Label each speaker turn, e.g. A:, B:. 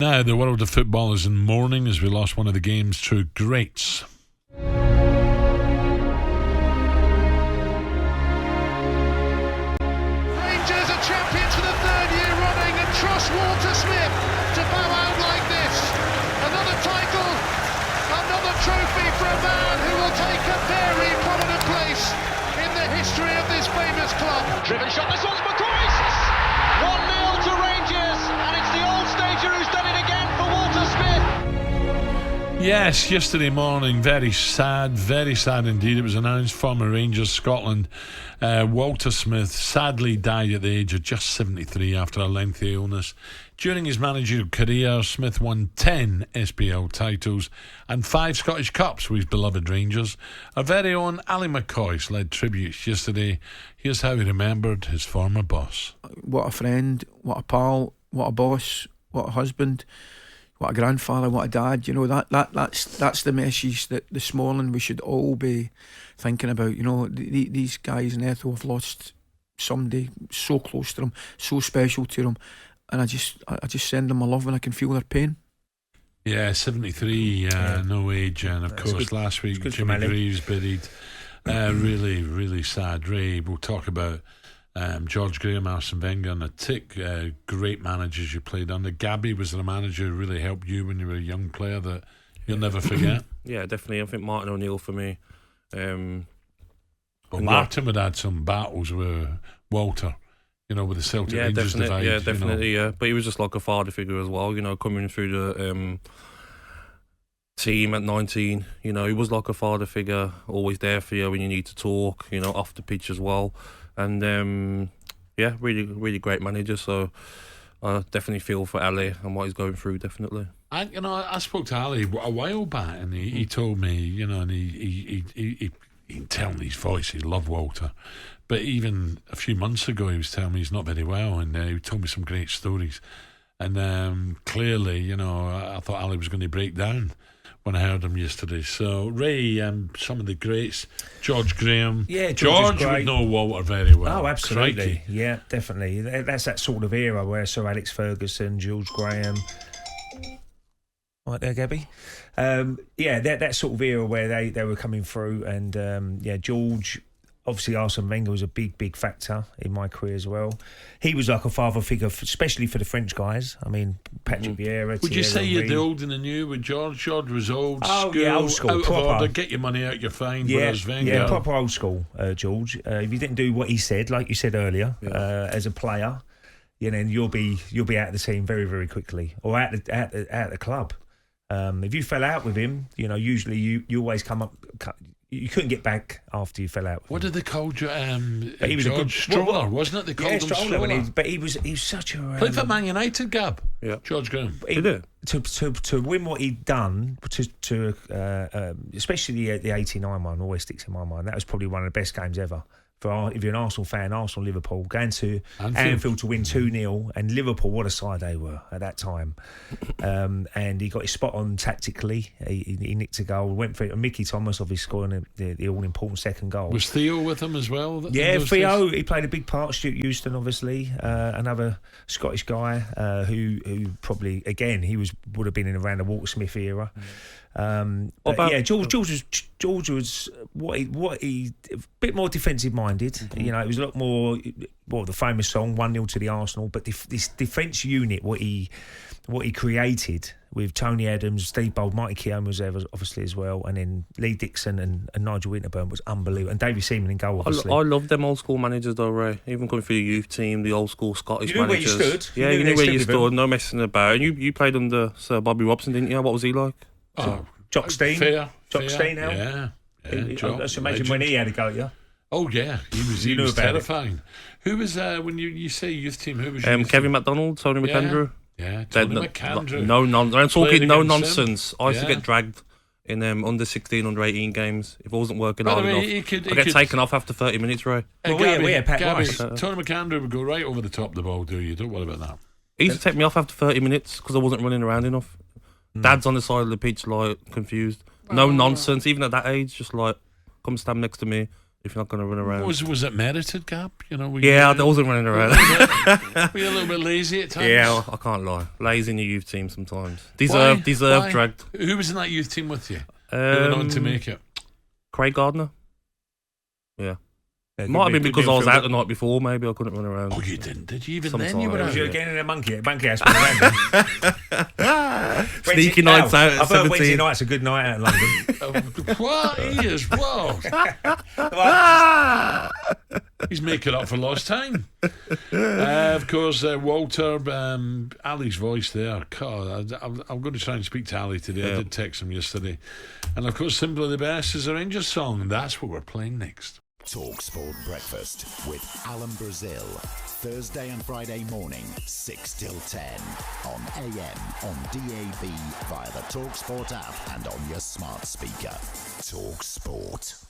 A: Now, the world of football is in mourning as we lost one of the game's true greats.
B: Rangers are champions for the third year running, and trust Walter Smith to bow out like this. Another title, another trophy for a man who will take a very prominent place in the history of this famous club. Driven shot, this one's McCoy's! 1-0 to Rangers, and it's the old stager who's done it again for Walter Smith.
A: Yes, yesterday morning, very sad indeed. It was announced former Rangers Scotland Walter Smith sadly died at the age of just 73 after a lengthy illness. During his managerial career, Smith won 10 SPL titles and 5 Scottish Cups with his beloved Rangers. Our very own Ali McCoy led tributes yesterday. Here's how he remembered his former boss.
C: What a friend, what a pal, what a boss, what a husband, what a grandfather, what a dad. You know, that's the message that this morning we should all be thinking about. You know, these guys in Ethel have lost somebody so close to them, so special to them, and I just send them my love when I can feel their pain.
A: Yeah, 73, no age, and of course last week Jimmy Greaves buried. Really, really sad. Ray, we'll talk about George Graham, Arsene Wenger, and a tick great managers you played under. Gabby was the manager who really helped you when you were a young player that you'll never forget.
D: Yeah, definitely. I think Martin O'Neill for me.
A: Martin would had some battles with Walter, you know, with the Celtic Rangers divide.
D: Yeah, definitely, yeah. But he was just like a father figure as well, you know, coming through the team at 19. You know, he was like a father figure, always there for you when you need to talk, you know, off the pitch as well. And yeah, really, really great manager. So I definitely feel for Ali and what he's going through, definitely.
A: I spoke to Ali a while back, and he told me, you know, and he can tell in his voice he loved Walter. But even a few months ago, he was telling me he's not very well, and he told me some great stories. And clearly, you know, I thought Ali was going to break down when I heard him yesterday. So, Ray, some of the greats, George Graham.
E: Yeah,
A: George would know Walter very well.
E: Oh, absolutely.
A: Crikey.
E: Yeah, definitely. That's that sort of era where Sir Alex Ferguson, George Graham. Right there, Gabby. That sort of era where they were coming through, and George. Obviously, Arsene Wenger was a big factor in my career as well. He was like a father figure, especially for the French guys. I mean, Patrick Vieira.
A: Would you say you're the old and the new with George? George was old school,
E: old school,
A: out
E: proper.
A: Of order, get your money out, you're fine. Whereas Wenger,
E: yeah, proper old school, George. If you didn't do what he said, like you said earlier, as a player, you know, you'll be out of the team very, very quickly, or out the club. If you fell out with him, you know, usually you always come up. You couldn't get back after you fell out.
A: What did they call you?
E: He was
A: George Stroller, wasn't it? They called him Stroller.
E: But he was such a
A: played for Man United, Gab. Yeah, George Graham.
E: To win what he'd done, especially the 89 one, always sticks in my mind. That was probably one of the best games ever. If you're an Arsenal fan, Arsenal-Liverpool, going to Anfield to win 2-0, and Liverpool, what a side they were at that time. And he got his spot on tactically. He nicked a goal, went for it. And Mickey Thomas, obviously, scoring the all-important second goal.
A: Was Theo with him as well?
E: Theo, he played a big part. Stuart Houston, obviously, another Scottish guy who probably, again, would have been in around the Walter Smith era. George was what he a bit more defensive minded. Mm-hmm. You know, it was a lot more. Well, the famous song 1-0 to the Arsenal, but this defence unit, what he created with Tony Adams, Steve Bold, Marty Keown was there obviously as well, and then Lee Dixon and Nigel Winterburn was unbelievable, and Davy Seaman in goal. Obviously,
D: I love them old school managers though, Ray. Even coming through the youth team, the old school Scottish managers.
E: Where you stood.
D: Yeah, you knew where you stood. No messing about. And you played under Sir Bobby Robson, didn't you? What was he like?
E: Jock Stein.
A: Jock
E: Stein out.
A: Yeah.
E: Let's imagine when he had a go at you.
A: Oh yeah, he was terrifying. Who was when you say youth team? Who was
D: Kevin McDonald, Tony McAndrew.
A: Yeah, Tony McAndrew.
D: No nonsense. I'm talking no nonsense. I used to get dragged in under 16, under 18 games. If it wasn't working hard enough, I get taken off after 30 minutes, Ray.
E: We had Pat
A: Gabby,
E: Rice.
A: Tony McAndrew would go right over the top of the ball. Don't worry about that.
D: He used to take me off after 30 minutes because I wasn't running around enough. Dad's on the side of the pitch, like confused. No nonsense. Even at that age, just like come stand next to me. if you're not going to run around.
A: Was it merited, Gab? You know,
D: I wasn't running around.
A: Were you a little bit lazy at times?
D: Yeah, I can't lie. Lazy in the youth team sometimes. Deserved
A: Why?
D: dragged.
A: Who was in that youth team with you? Who went on to make it?
D: Craig Gardner. Yeah.
E: Yeah,
D: Might have been because I was out the
E: there.
D: night before, maybe I couldn't run around.
A: Oh, you didn't, did you? Even
D: Sometimes.
A: then you were out.
E: You were getting in a monkey house.
D: Sneaky nights out at
E: I've heard
D: 17.
E: Wednesday night's a good night out in London.
A: What? He is, whoa. He's making up for lost time. Of course, Walter, Ali's voice there. God, I'm going to try and speak to Ali today.
D: Yeah.
A: I did text him yesterday. And of course, Simply the Best is a Rangers song. That's what we're playing next.
F: talkSPORT Breakfast with Alan Brazil. Thursday and Friday morning, 6 till 10. On AM, on DAB, via the talkSPORT app and on your smart speaker. talkSPORT.